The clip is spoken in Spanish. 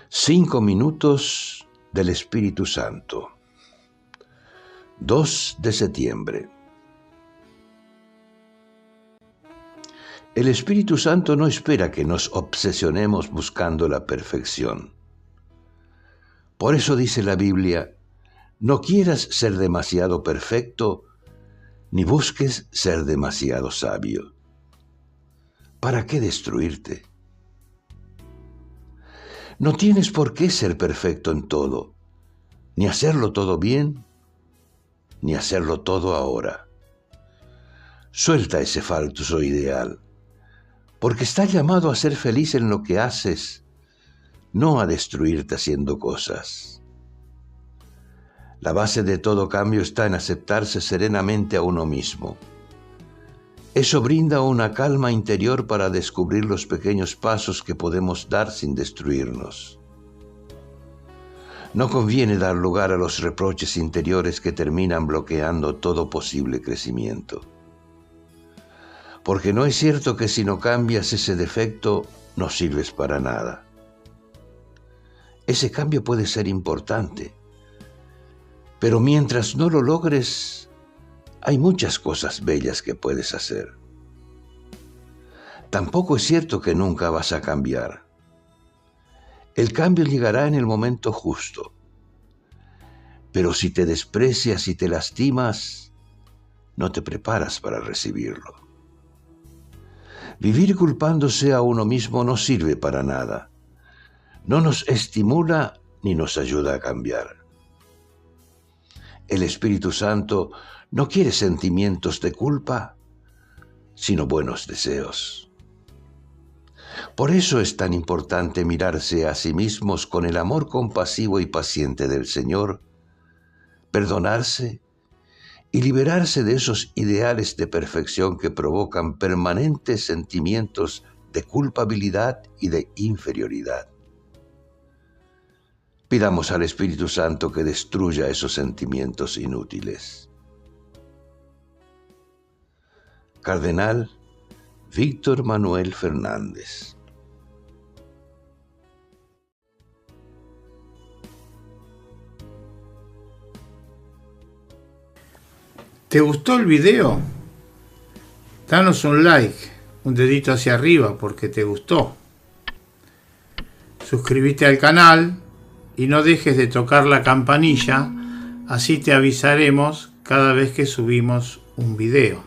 5 minutos del Espíritu Santo. 2 de septiembre. El Espíritu Santo no espera que nos obsesionemos buscando la perfección. Por eso dice la Biblia, no quieras ser demasiado perfecto, ni busques ser demasiado sabio. ¿Para qué destruirte? No tienes por qué ser perfecto en todo, ni hacerlo todo bien, ni hacerlo todo ahora. Suelta ese falso ideal, porque estás llamado a ser feliz en lo que haces, no a destruirte haciendo cosas. La base de todo cambio está en aceptarse serenamente a uno mismo. Eso brinda una calma interior para descubrir los pequeños pasos que podemos dar sin destruirnos. No conviene dar lugar a los reproches interiores que terminan bloqueando todo posible crecimiento. Porque no es cierto que si no cambias ese defecto, no sirves para nada. Ese cambio puede ser importante, pero mientras no lo logres, hay muchas cosas bellas que puedes hacer. Tampoco es cierto que nunca vas a cambiar. El cambio llegará en el momento justo. Pero si te desprecias y te lastimas, no te preparas para recibirlo. Vivir culpándose a uno mismo no sirve para nada. No nos estimula ni nos ayuda a cambiar. El Espíritu Santo no quiere sentimientos de culpa, sino buenos deseos. Por eso es tan importante mirarse a sí mismos con el amor compasivo y paciente del Señor, perdonarse y liberarse de esos ideales de perfección que provocan permanentes sentimientos de culpabilidad y de inferioridad. Pidamos al Espíritu Santo que destruya esos sentimientos inútiles. Cardenal Víctor Manuel Fernández. ¿Te gustó el video? Danos un like, un dedito hacia arriba porque te gustó. Suscríbete al canal y no dejes de tocar la campanilla, así te avisaremos cada vez que subimos un video.